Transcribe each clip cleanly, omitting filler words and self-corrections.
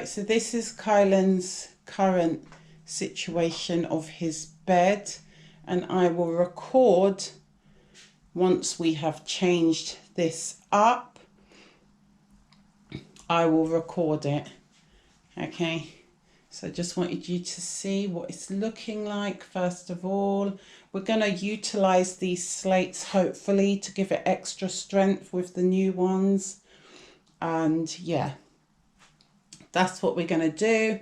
so this is Kylan's current situation of his bed, and I will record once we have changed this up. I will record it. Okay, so I just wanted you to see what it's looking like. First of all, we're going to utilize these slates hopefully to give it extra strength with the new ones, and yeah, that's what we're going to do.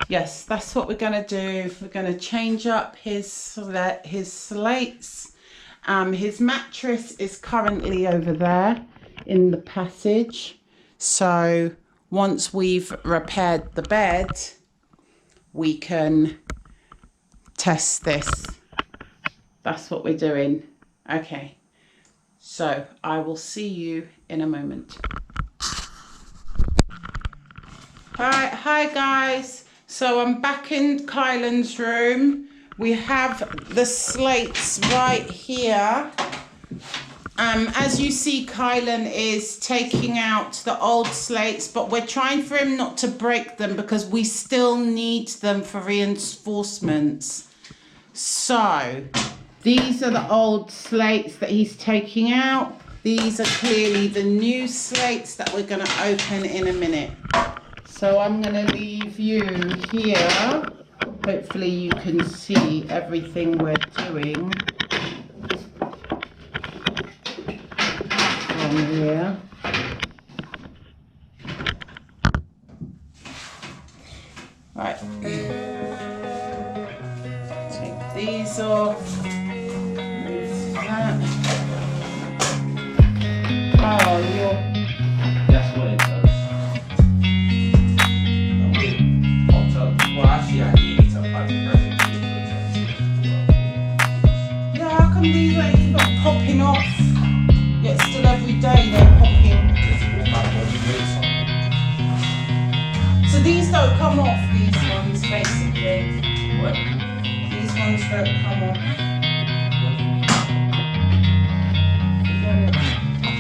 Yes, that's what we're going to do. We're going to change up his slates. His mattress is currently over there in the passage. So once we've repaired the bed, we can test this. That's what we're doing. Okay, so I will see you in a moment. Hi guys. So I'm back in Kylan's room. We have the slates right here. As you see, Kylan is taking out the old slates, but we're trying for him not to break them because we still need them for reinforcements. So these are the old slates that he's taking out. These are clearly the new slates that we're going to open in a minute. So I'm going to leave you here. Hopefully you can see everything we're doing from here. Right. Take these off. Move that. Oh, you're... That's what it does. Well, actually, I need to apply the pressure. Yeah, how come these are not popping off? Yet still every day they're popping. So these don't come off, these ones, basically. What? These ones don't come off. What do you mean?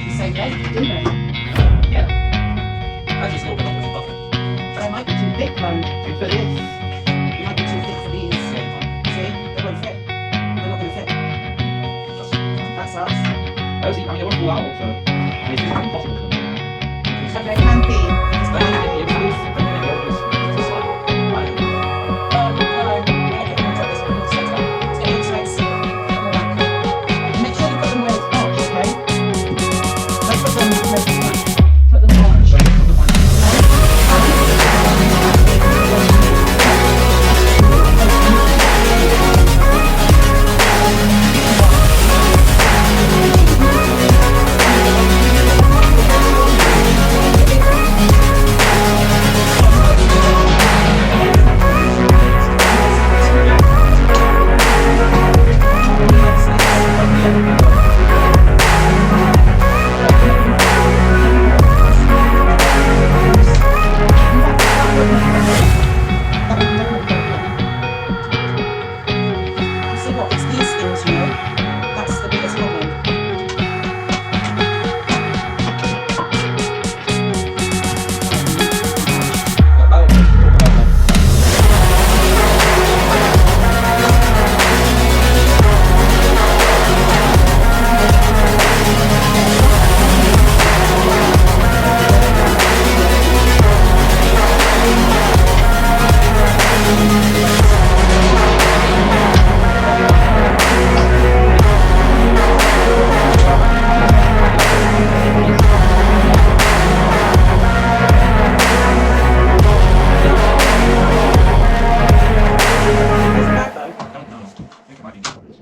The same day, do they? Yeah. I just opened up this bucket. They might be too thick though for this. They might be too thick for these. See? They won't fit. They're not going to fit. That's us. Oh, see, I mean, it won't fall out, so it's just impossible for them. But they can be. It's not even if you move, and then it goes, it's just like, I don't know. Make sure you put them where it's hot, okay? Don't put them where it's hot. Put them on.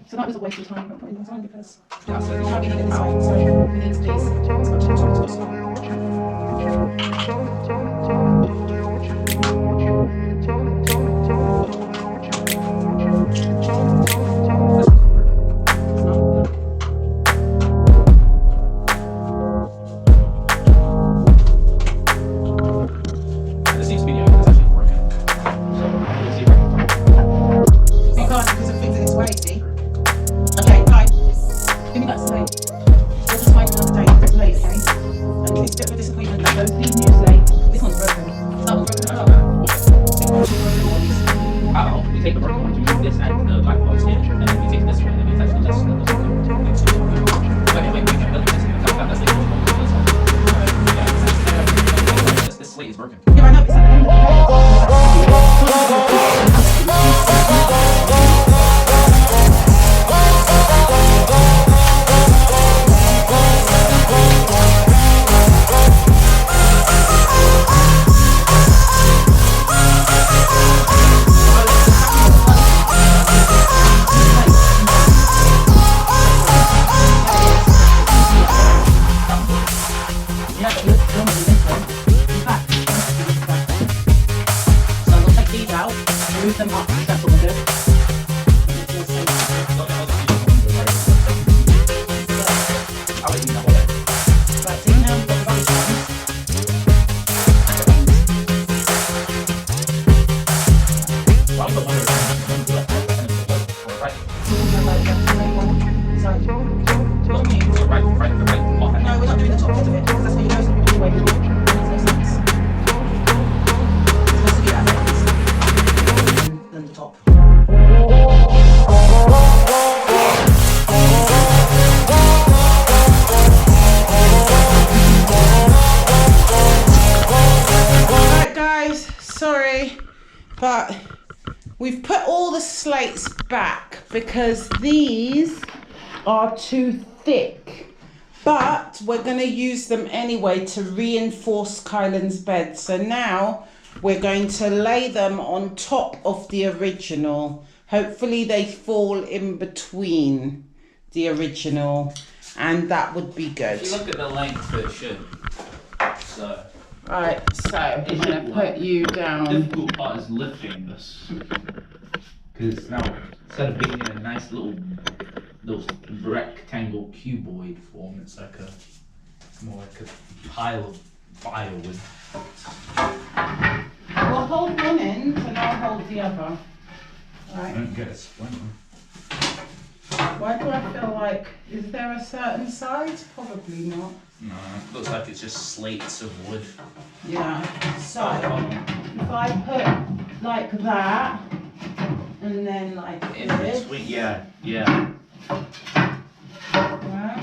So that was a waste of time not putting those on because we can't get it this way, so we need This seems to be the only one that's actually working. So, let's see. You can't because of things in its way, see? Okay, right. Give me that slate. We'll just find another day to play, okay? And it's a bit of a disappointment that those things you take the broken ones, you move this and the black ones here, and then you take this one, and then you attach the left side. Wait, that's like this slate is broken. Yeah, I know, it's at the end of the move them up, that's what we do. Right, so now we've got the right side. No, we're not doing the top bit of it, because that's where you go, so we're doing away from it. Makes no sense. Supposed to do that first. Then the top. Alright guys, sorry, but we've put all the slates back because these are too thick. But we're going to use them anyway to reinforce Kylan's bed. So now we're going to lay them on top of the original. Hopefully they fall in between the original, and that would be good. If you look at the length, it should. So. Right, so I'm going to put you The down. difficult part is lifting this. Because now, instead of being in a nice little rectangle cuboid form, it's like more like a pile of firewood. We'll hold one end and I'll hold the other. Right. Don't get a splinter. Why do I feel like, is there a certain size? Probably not. No, it looks like it's just slates of wood. Yeah. So, if I put like that, and then like In this. between, yeah. Right.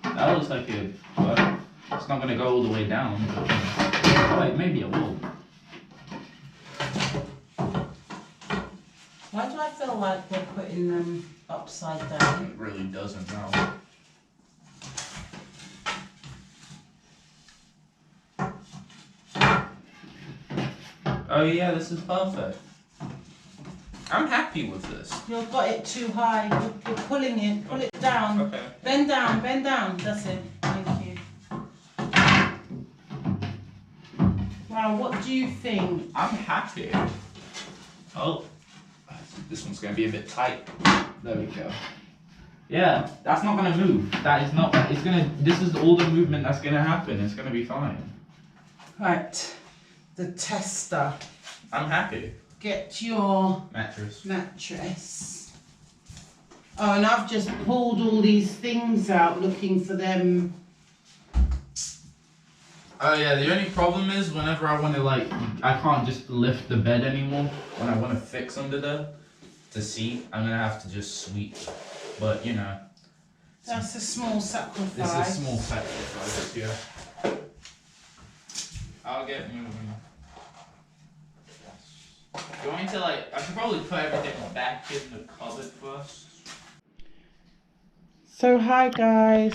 That looks like it's not gonna go all the way down. But, oh wait, maybe it will. Why do I feel like we're putting them upside down? It really doesn't know. Oh yeah, this is perfect. I'm happy with this. You've got it too high. You're pulling it. Pull it down. Okay. Bend down. Bend down. That's it. Thank you. Wow. What do you think? I'm happy. Oh, this one's gonna be a bit tight. There we go. Yeah, that's not gonna move. That is not. It's gonna. This is all the movement that's gonna happen. It's gonna be fine. Right. The tester. I'm happy. Get your mattress. Oh, and I've just pulled all these things out looking for them. Oh yeah, the only problem is whenever I want to I can't just lift the bed anymore. When I want to fix under the seat, I'm gonna have to just sweep. But you know. That's a small sacrifice. This is small sacrifice, yeah. I'll get moving. Going to I should probably put everything back in the cupboard first. So hi guys,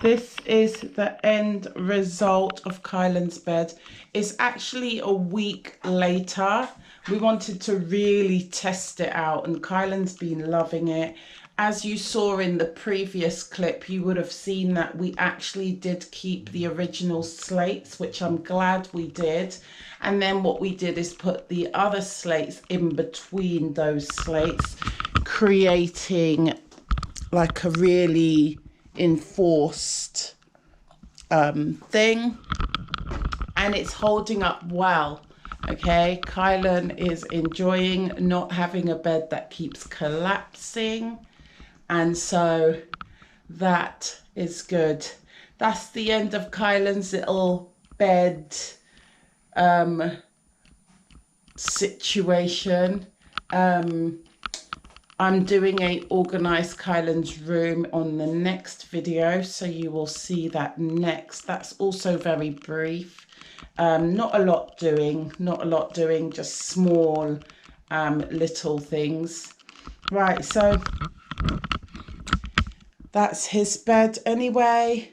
this is the end result of Kylan's bed. It's actually a week later. We wanted to really test it out and Kylan's been loving it. As you saw in the previous clip, you would have seen that we actually did keep the original slates, which I'm glad we did. And then what we did is put the other slates in between those slates, creating like a really enforced thing. And it's holding up well. Okay, Kylan is enjoying not having a bed that keeps collapsing. And so that is good. That's the end of Kylan's little bed situation. I'm doing a organised Kylan's room on the next video, so you will see that next. That's also very brief. Not a lot doing, just small little things. Right, so that's his bed anyway.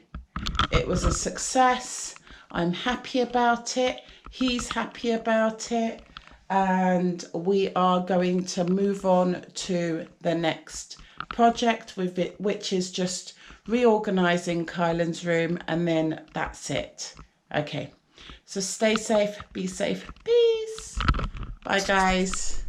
It was a success. I'm happy about it. He's happy about it. And we are going to move on to the next project with it, which is just reorganizing Kylan's room, and then that's it. Okay, so stay safe, be safe, peace. Bye guys.